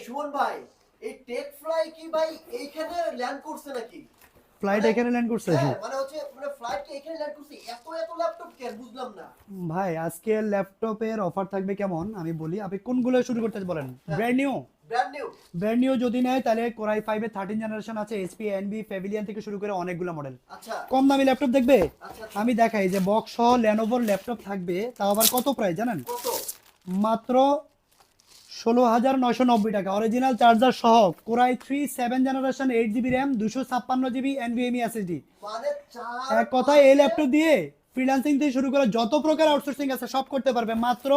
সুমন ভাই, এই take fly কি ভাই এইখানে ল্যান্ড করছে নাকি? ফ্লাইট এখানে ল্যান্ড করছে? হ্যাঁ, মানে হচ্ছে মানে ফ্লাইট কি এখানে ল্যান্ড করছে? এত এত ল্যাপটপ কেন বুঝলাম না। ভাই আজকে ল্যাপটপের অফার থাকবে কেমন আমি বলি, আপনি কোনগুলো শুরু করতে বলেন? Brand new, brand new. Brand new যদি নেয় তাহলে কোরাই 5 এর 13 জেনারেশন আছে, এইচপি এনভি প্যাভিলিয়ন থেকে শুরু করে অনেকগুলো মডেল। আচ্ছা কম দামি ল্যাপটপ দেখবে? আচ্ছা। আমি দেখাই যে বক্স সহ ল্যানোভোর ল্যাপটপ থাকবে, তাও আবার কত প্রাইস জানেন? কত? মাত্র 16,990 টাকা, অরিজিনাল চার্জার সহ core i 3 7 generation 8 GB RAM 256 GB NVMe SSD. মানে এক কথায় এই ল্যাপটপ দিয়ে ফ্রিল্যান্সিং থেকে শুরু করে যত প্রকার আউটসোর্সিং আছে সব করতে পারবে, মাত্র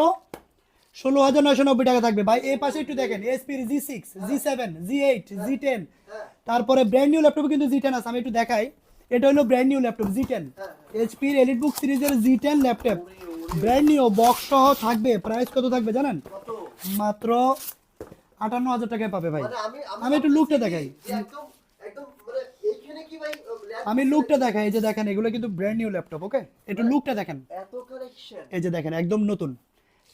16,990 টাকা থাকবে। ভাই এই পাশে একটু দেখেন, এসপির জি6, জি7, জি8, জি10, তারপরে ব্র্যান্ড নিউ ল্যাপটপ কিন্তু জি10 আছে, আমি একটু দেখাই। এটা হলো ব্র্যান্ড নিউ ল্যাপটপ জি10, এইচপির এলিটবুক সিরিজের জি10 ল্যাপটপ, ব্র্যান্ড নিউ বক্স সহ থাকবে। প্রাইস কত থাকবে জানেন? কত? মাত্র 58,000 টাকায় পাবে ভাই। মানে আমি একটু লুকটা দেখাই, একদম একদম মানে এইখানে কি ভাই আমি লুকটা দেখাই। এই যে দেখেন, এগুলো কিন্তু ব্র্যান্ড নিউ ল্যাপটপ। ওকে, একটু লুকটা দেখেন। এত কালেকশন। এই যে দেখেন, একদম নতুন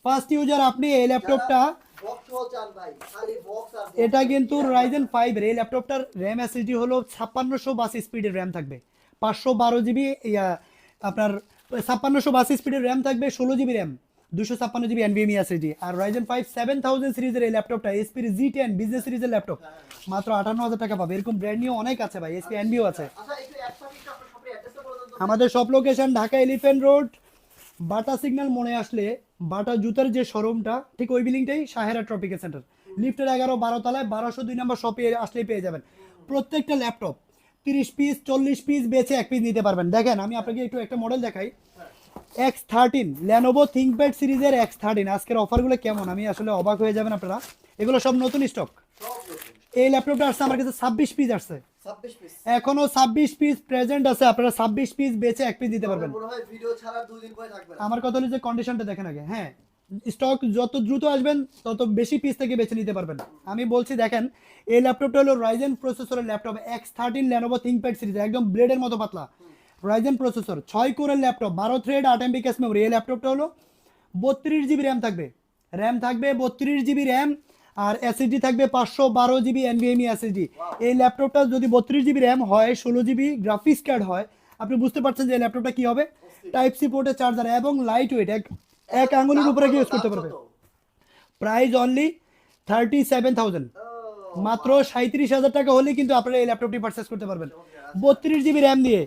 ফার্স্ট ইউজার আপনি এই ল্যাপটপটা। বক্স ও চান ভাই, খালি বক্স আর এটা কিন্তু রাইজেন 5 এর এই ল্যাপটপটার র্যাম এসএসডি হলো 5682 স্পিডের র্যাম থাকবে, 512 জিবি আপনার 5682 স্পিডের র্যাম থাকবে, 16 GB RAM, 256 GB NVMe SSD. আর রাইজেন 5 7000 সিরিজের এই ল্যাপটপটা এসপির জি10 বিজনেস সিরিজের ল্যাপটপ মাত্র 58,000 টাকা পাবে। এরকম ব্র্যান্ড নিউ অনেক আছে ভাই, এসপি এনবিও আছে। আচ্ছা একটু একসাথে একটু আপনার শপের অ্যাড্রেসটা বলে দেন তো। আমাদের সব লোকেশন ঢাকা এলিফ্যান্ট রোড, বাটা সিগন্যাল মনে আসলে বাটা জুতার যে শোরুমটা ঠিক ওই বিল্ডিংটাই সাহেরা ট্রপিক্যাল সেন্টার, লিফটের 11-12 তলায় 1202 নম্বর শপে আসলেই পেয়ে যাবেন। প্রত্যেকটা ল্যাপটপ 30 পিস 40 পিস বেচে এক পিস নিতে পারবেন। দেখেন আমি আপনাকে একটু একটা মডেল দেখাই, X13 ল্যানোভো থিংকপ্যাড সিরিজের X13। আজকের অফারগুলো কেমন আমি আসলে অবাক হয়ে যাবেন আপনারা, এগুলো সব নতুন স্টক। সব নতুন। এই ল্যাপটপটা আসছে আমার কাছে 26 পিস আসছে, 26 পিস। এখনো 26 পিস প্রেজেন্ট আছে, আপনারা 26 পিস বেচে এক পিস দিতে পারবেন। মনে হয় ভিডিও ছাড়া 2 দিন পরে থাকবে না। আমার কথা হলো যে কন্ডিশনটা দেখেন আগে। হ্যাঁ, স্টক যত দ্রুত আসবেন তত বেশি পিস থেকে বেছে নিতে পারবেন। আমি বলছি দেখেন, এই ল্যাপটপটা হলো রাইজেন প্রসেসরের laptop, X13 Lenovo ThinkPad series, একদম ব্লেডের মতো পাতলা রাইজেন প্রসেসর, 6 কোরের laptop, 12 thread 8 MB cache memory. এই ল্যাপটপটা হলো 32 জিবি র্যাম থাকবে, র্যাম থাকবে 32 জিবি র্যাম, আর এসএসডি থাকবে 512 জিবি এনভিএমই এসএসডি। এই ল্যাপটপটা যদি 32 জিবি র্যাম হয়, 16 জিবি গ্রাফিক্স কার্ড হয়, আপনি বুঝতে পারছেন যে এই ল্যাপটপটা কি হবে। টাইপ সি পোর্টের চার্জার এবং লাইট ওয়েট, এক আঙুলের উপরে কি ইউজ করতে পারবে। প্রাইস অনলি 37,000, মাত্র 37,000 টাকা হলে কিন্তু আপনারা এই ল্যাপটপটি পারচেস করতে পারবেন 32 জিবি র্যাম দিয়ে।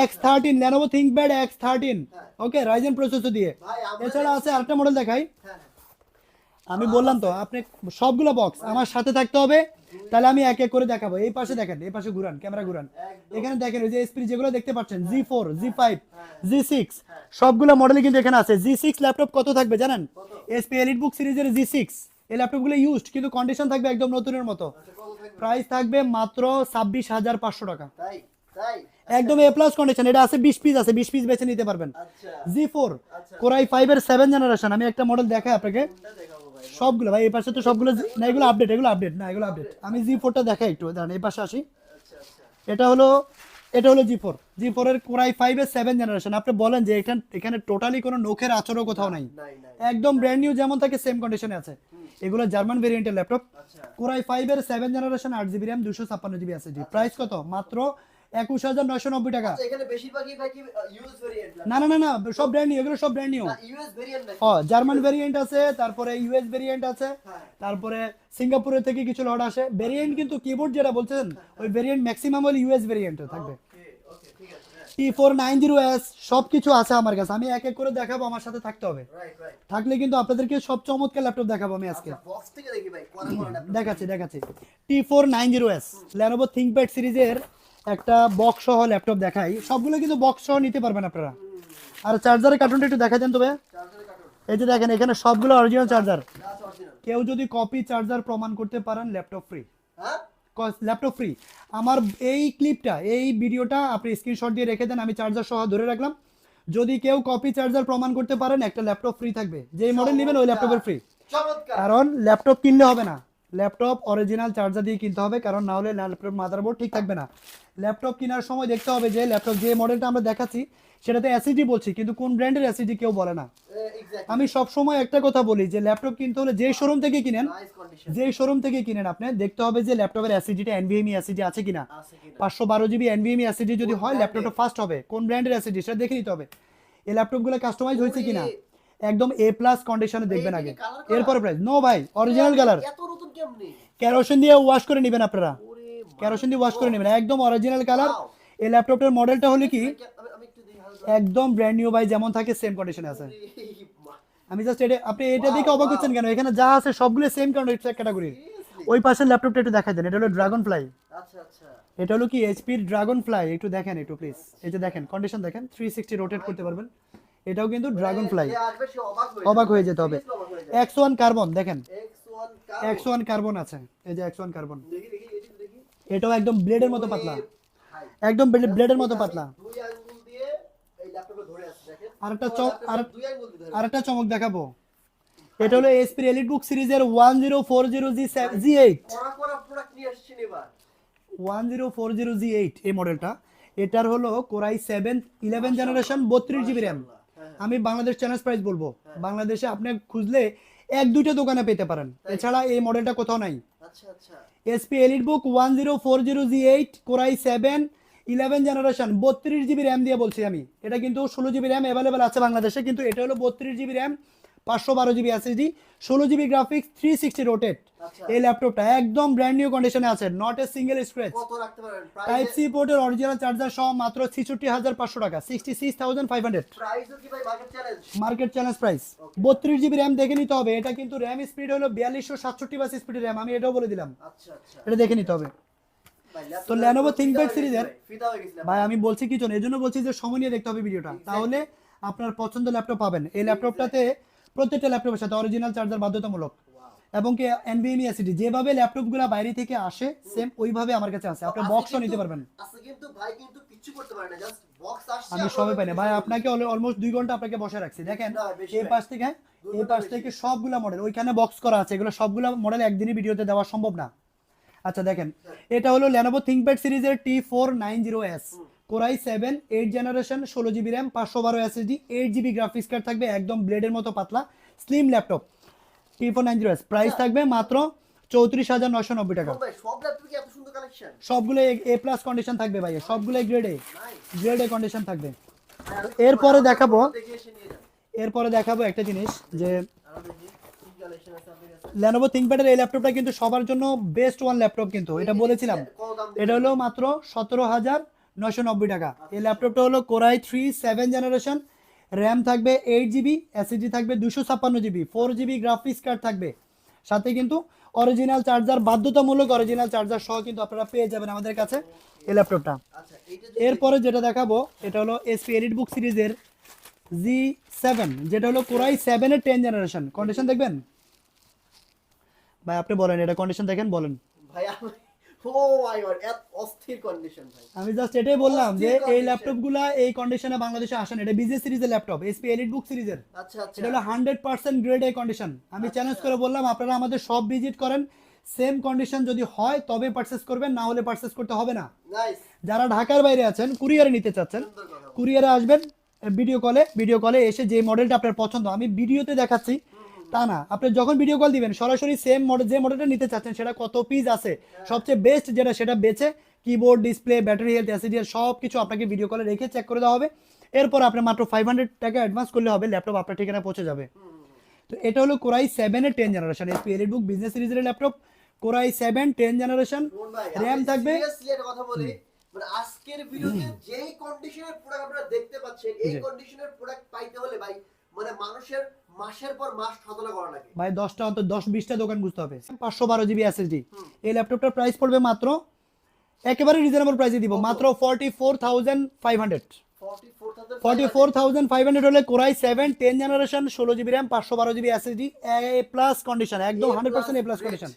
X13 ল্যানোভো থিংকপ্যাড X13, ওকে, রাইজেন প্রসেসর দিয়ে। এছাড়া আছে আরেকটা মডেল দেখাই। আমি বললাম তো আপনি সবগুলো বক্স আমার সাথে থাকতে হবে, তাহলে আমি এক এক করে দেখাবো। এই পাশে দেখেন, এই পাশে ঘুরান, ক্যামেরা ঘুরান, এখানে দেখেন ওই যে এসপি যেগুলো দেখতে পাচ্ছেন জি4, জি5, জি6 সবগুলো মডেলই কিন্তু এখানে আছে। জি6 ল্যাপটপ কত থাকবে জানেন? এসপি এলিটবুক সিরিজের জি6 এই ল্যাপটপগুলো ইউজড কিন্তু কন্ডিশন থাকবে একদম নতুনের মতো। প্রাইস থাকবে মাত্র 26,500 টাকা, তাই তাই একদম এ প্লাস কন্ডিশন। এটা আছে 20 পিস, আছে 20 পিস বেছে নিতে পারবেন। আচ্ছা জি4 কোরাই 5 এর 7 জেনারেশন, আমি একটা মডেল দেখাই আপনাকে। এটা দেখাবো ভাই। সবগুলো ভাই এই পাশে তো সবগুলো না, এগুলো আপডেট, এগুলো আপডেট না, এগুলো আপডেট। আমি জি4টা দেখাই একটু, দাঁড়ান এই পাশে আসি। আচ্ছা আচ্ছা। এটা হলো জি4 এর কোরাই 5 এর 7 জেনারেশন। আপনি বলেন যে এখানে টোটালি কোনো নখের আচরও কোথাও নাই, নাই নাই। একদম ব্র্যান্ড নিউ যেমন থাকে সেম কন্ডিশনে আছে। এগুলো জার্মান ভেরিয়েন্টের ল্যাপটপ, আচ্ছা কোরাই 5 এর 7 generation 8 GB RAM 256 GB SSD. Price কত? মাত্র 21,990 টাকা। আচ্ছা, এখানে বেশিরভাগই ভাই কি ইউএস ভেরিয়েন্ট না না না না, সব ব্র্যান্ড নিউ, এগুলো সব ব্র্যান্ড নিউ। না ইউএস ভেরিয়েন্ট নাকি? ও জার্মান ভেরিয়েন্ট আছে, তারপরে ইউএস ভেরিয়েন্ট আছে, হ্যাঁ। তারপরে সিঙ্গাপুরের থেকে কিছু লট আসে। ভেরিয়েন্ট কিন্তু কিবোর্ড যেটা বলছেন ওই ভেরিয়েন্ট ম্যাক্সিমাম হল ইউএস ভেরিয়েন্ট থাকবে। ওকে ওকে ঠিক আছে। হ্যাঁ T490S সবকিছু আছে আমার কাছে, আমি এক এক করে দেখাবো, আমার সাথে থাকতে হবে। Right right. থাকলে কিন্তু আপনাদেরকে সব চমৎকার ল্যাপটপ দেখাবো আমি আজকে। আচ্ছা বক্স থেকে দেখি ভাই কোন কোন ল্যাপটপ। দেখাচ্ছি T490S ল্যানোভো থিংকপ্যাড সিরিজের একটা বক্স সহ ল্যাপটপ দেখাই। সবগুলো কিন্তু বক্স সহ নিতে পারবেন আপনারা। আর চার্জারের কার্টুনটা একটু দেখা দেন তবে। চার্জারের কার্টুন। এই যে দেখেন, এখানে সবগুলো অরিজিনাল চার্জার। আচ্ছা অরিজিনাল। কেউ যদি কপি চার্জার প্রমাণ করতে পারেন ল্যাপটপ ফ্রি, হ্যাঁ ল্যাপটপ ফ্রি। আমার এই ক্লিপটা, এই ভিডিওটা আপনি স্ক্রিনশট দিয়ে রেখে দেন, আমি চার্জার সহ ধরে রাখলাম। যদি কেউ কপি চার্জার প্রমাণ করতে পারেন একটা ল্যাপটপ ফ্রি থাকবে, যেই মডেল নেবেন ওই ল্যাপটপের ফ্রি। চমৎকার। কারণ ল্যাপটপ কিনলে হবে না, ল্যাপটপ অরিজিনাল চার্জার দিয়ে কিনতে হবে, কারণ না হলে ল্যাপটপ মাদারবোর্ড ঠিক থাকবে না। ল্যাপটপ কেনার সময় দেখতে হবে যে ল্যাপটপ যে মডেলটা আমরা দেখাচ্ছি সেটাতে এসএসডি বলছি, কিন্তু কোন ব্র্যান্ডের এসএসডি কেউ বলে না। এক্স্যাক্টলি আমি সব সময় একটা কথা বলি যে ল্যাপটপ কিনতে হলে যে শোরুম থেকে কিনেন, নাইস কন্ডিশন যে শোরুম থেকে কিনেন আপনি দেখতে হবে যে ল্যাপটপের এসএসডিটা এনভিএমই এসএসডি আছে কিনা। আছে কিনা 512 জিবি এনভিএমই এসএসডি যদি কোন হয় ল্যাপটপটা ফাস্ট হবে। কোন ব্র্যান্ডের এসএসডি সেটা দেখে নিতে হবে। এই ল্যাপটপগুলো কাস্টমাইজ হয়েছে কিনা একদম এ প্লাস কন্ডিশনে দেখবেন আগে, এরপর প্রাইস। নো ভাই, অরিজিনাল কালার, এত নতুন কেমনে কেরোসিন দিয়ে ওয়াশ করে নেবেন আপনারা, ওরে কেরোসিন দিয়ে ওয়াশ করে নেবেন, একদম অরিজিনাল কালার। Wow. এই ল্যাপটপটার মডেলটা হলো কি আমি একটু দেখি একদম ব্র্যান্ড নিউ ভাই, যেমন থাকে সেম কন্ডিশনে আছে। আমি জাস্ট এটা আপনি এটা দেখে অবাক হচ্ছেন কেন? এখানে যা আছে সবগুলো সেম ক্যাটাগরি। ওই পাশের ল্যাপটপটা একটু দেখাই দেন, এটা হলো ড্রাগন ফ্লাই। আচ্ছা আচ্ছা এটা হলো কি এইচপির ড্রাগন ফ্লাই, একটু দেখেন একটু প্লিজ। এই যে দেখেন কন্ডিশন দেখেন, 360 রোটেট করতে পারবেন। এটাও কিন্তু ড্রাগন ফ্লাই, যে আসবে সে অবাক হয়ে যেতে হবে। অবাক হয়ে যায়। X1 কার্বন দেখেন, X1 X1 কার্বন আছে, এই যে X1 কার্বন। দেখি দেখি এটি তো দেখি এটাও একদম ব্লেডের মতো পাতলা, হাই একদম ব্লেডের মতো পাতলা। দুই আঙ্গুল দিয়ে এই ল্যাপটপে ধরে আছে দেখেন আরেকটা দুই আঙ্গুল দিয়ে ধরে আরেকটা চমক দেখাবো। এটা হলো এসপি এলিটবুক সিরিজের 1040G8, করা করা প্রোডাক্ট নিয়ে আসছেন এবার 1040G8 এই মডেলটা। এটার হলো কোরাই 7 11 জেনারেশন 32 জিবি র্যাম। আমি বাংলাদেশ চ্যালেঞ্জ প্রাইস বলবো, বাংলাদেশে আপনি খুঁজলে এক দুইটা দোকানে পেতে পারেন, এছাড়া এই মডেলটা কোথাও নাই। আচ্ছা আচ্ছা SP EliteBook 1040G8 core i 7 11 generation 32 GB RAM দিয়ে বলছি আমি। এটা কিন্তু 16 জিবি র্যাম অ্যাভেলেবেল আছে বাংলাদেশে, কিন্তু এটা হলো 32 GB RAM, 512 GB SSD, 16 GB graphics, 360 rotate. আচ্ছা এই ল্যাপটপটা একদম ব্র্যান্ড নিউ কন্ডিশনে আছে, নট এ সিঙ্গেল স্ক্র্যাচ। কত রাখতে পারেন টাইপ সি পোর্টের অরিজিনাল চার্জার সহ মাত্র 66500 টাকা, 66500 প্রাইসও কি ভাই market challenge market challenge price. 32 GB RAM দেখে নিতে হবে। এটা কিন্তু র্যাম স্পিড হলো 4267 বাস স্পিডের র্যাম, আমি এটাও বলে দিলাম, আচ্ছা আচ্ছা এটা দেখে নিতে হবে। ভাই তো Lenovo ThinkPad সিরিজের ফিদা হয়ে গেছিল ভাই আমি বলছি কি জন্য, এজন্য বলছি যে সময় নিয়ে দেখতে হবে ভিডিওটা, তাহলে আপনার পছন্দের ল্যাপটপ পাবেন। এই ল্যাপটপটাতে প্রত্যেকটা ল্যাপটপের সাথে অরিজিনাল চার্জার বাধ্যতামূলক, এবং কি এনভিএমই এসএসডি। যেভাবে ল্যাপটপগুলো বাইরে থেকে আসে সেম ওইভাবে আমার কাছে আছে, আপনি বক্সও নিতে পারবেন। আচ্ছা কিন্তু ভাই কিন্তু কিচ্ছু করতে পারে না, জাস্ট বক্স আসছে আমি সবই পাই না ভাই, আপনাকে অলমোস্ট 2 ঘন্টা আপনাকে বসে রাখছি। দেখেন না, বেশি এই ভাই। পাশ থেকে এই পাশ থেকে সবগুলা মডেল ওইখানে বক্স করা আছে, এগুলো সবগুলা মডেল একদিনই ভিডিওতে দেওয়া সম্ভব না। আচ্ছা দেখেন, এটা হলো Lenovo ThinkPad সিরিজের T490S core i 7 8 generation 16 GB RAM 512 SSD 8 GB graphics card থাকবে, একদম ব্লেডের মতো পাতলা স্লিম ল্যাপটপ। T490S প্রাইস থাকবে মাত্র 34990 টাকা। ভাই সব ল্যাপটপে কি এত সুন্দর কালেকশন সবগুলো এ প্লাস কন্ডিশন থাকবে ভাই, সবগুলো গ্রেড নাইস কন্ডিশন থাকবে। এরপরে দেখাবো, দেখে এসে নিয়ে যান এরপরে দেখাবো একটা জিনিস যে আরো দেখি কি কালেকশন আছে আপনার কাছে Lenovo ThinkPad এর এই ল্যাপটপটা কিন্তু সবার জন্য বেস্ট ওয়ান ল্যাপটপ, কিন্তু এটা বলেছিলাম। কত দাম এটা হলো মাত্র 17990 টাকা। এই ল্যাপটপটা হলো কোরাই 3 7 জেনারেশন, র্যাম থাকবে 8 জিবি, এসএসডি থাকবে 256 জিবি, 4 জিবি গ্রাফিক্স কার্ড থাকবে, সাথে কিন্তু অরিজিনাল চার্জার, বাধ্যতামূলক অরিজিনাল চার্জার সহ কিন্তু আপনারা পেয়ে যাবেন আমাদের কাছে এই ল্যাপটপটা। আচ্ছা এইটা এরপরে যেটা দেখাবো এটা হলো এসপি এলিটবুক সিরিজের G7, যেটা হলো কোরাই 7 এর 10 জেনারেশন। কন্ডিশন দেখবেন ভাই, আপনি বলেন এটা কন্ডিশন দেখেন বলেন। ভাই ও মাই গড এত অস্থির কন্ডিশন ভাই আমি জাস্ট এটাই বললাম যে অস্থির এই condition। ল্যাপটপগুলা এই কন্ডিশনে বাংলাদেশে আসেন। এটা বিজনেস সিরিজের ল্যাপটপ, এসপি এলিটবুক সিরিজের। আচ্ছা আচ্ছা এটা হলো 100% গ্রেড এ কন্ডিশন। আমি চ্যালেঞ্জ করে বললাম আপনারা আমাদের সব ভিজিট করেন, সেম কন্ডিশন যদি হয় তবে পারচেজ করবেন, না হলে পারচেজ করতে হবে না। নাইস যারা ঢাকার বাইরে আছেন কুরিয়ারে নিতে চাচ্ছেন, সুন্দর কথা কুরিয়ারে আসবেন, ভিডিও কলে এসে যে মডেলটা আপনার পছন্দ, আমি ভিডিওতে দেখাচ্ছি তা না, আপনি যখন ভিডিও কল দিবেন সরাসরি সেম মডেল, যে মডেলটা নিতে চাচ্ছেন সেটা কত পিস আছে, সবচেয়ে বেস্ট যেটা সেটা বেছে keyboard, display, battery health, SSD সব কিছু আপনাকে ভিডিও কলে রেখে চেক করে দেওয়া হবে। এরপর আপনি মাত্র 500 টাকা অ্যাডভান্স করলে হবে, ল্যাপটপ আপনার ঠিকানা পৌঁছে যাবে। তো এটা হলো কোরাই 7 এর 10 জেনারেশন এসপি এলিটবুক বিজনেস সিরিজের ল্যাপটপ, কোরাই 7 10 জেনারেশন, রোহন ভাই র্যাম থাকবে। সিরিয়াসলি একটা কথা বলি, মানে আজকের ভিডিওতে যেই কন্ডিশনের প্রোডাক্ট আপনারা দেখতে পাচ্ছেন, এই কন্ডিশনের প্রোডাক্ট পাইতে হলে ভাই মানে মানুষের মাসের পর মাস খাতনা করা লাগে ভাই 10টা অন্তত 10-20টা দোকান বুঝতে হবে। 512 জিবি এসএসডি এই ল্যাপটপটার প্রাইস পড়বে মাত্র, একেবারে রিজনেবল প্রাইসে দিব, মাত্র 44500। 44500 হলে Core i 7 10 generation 16 GB RAM 512 GB SSD A plus condition, একদম 100% এ প্লাস কন্ডিশন।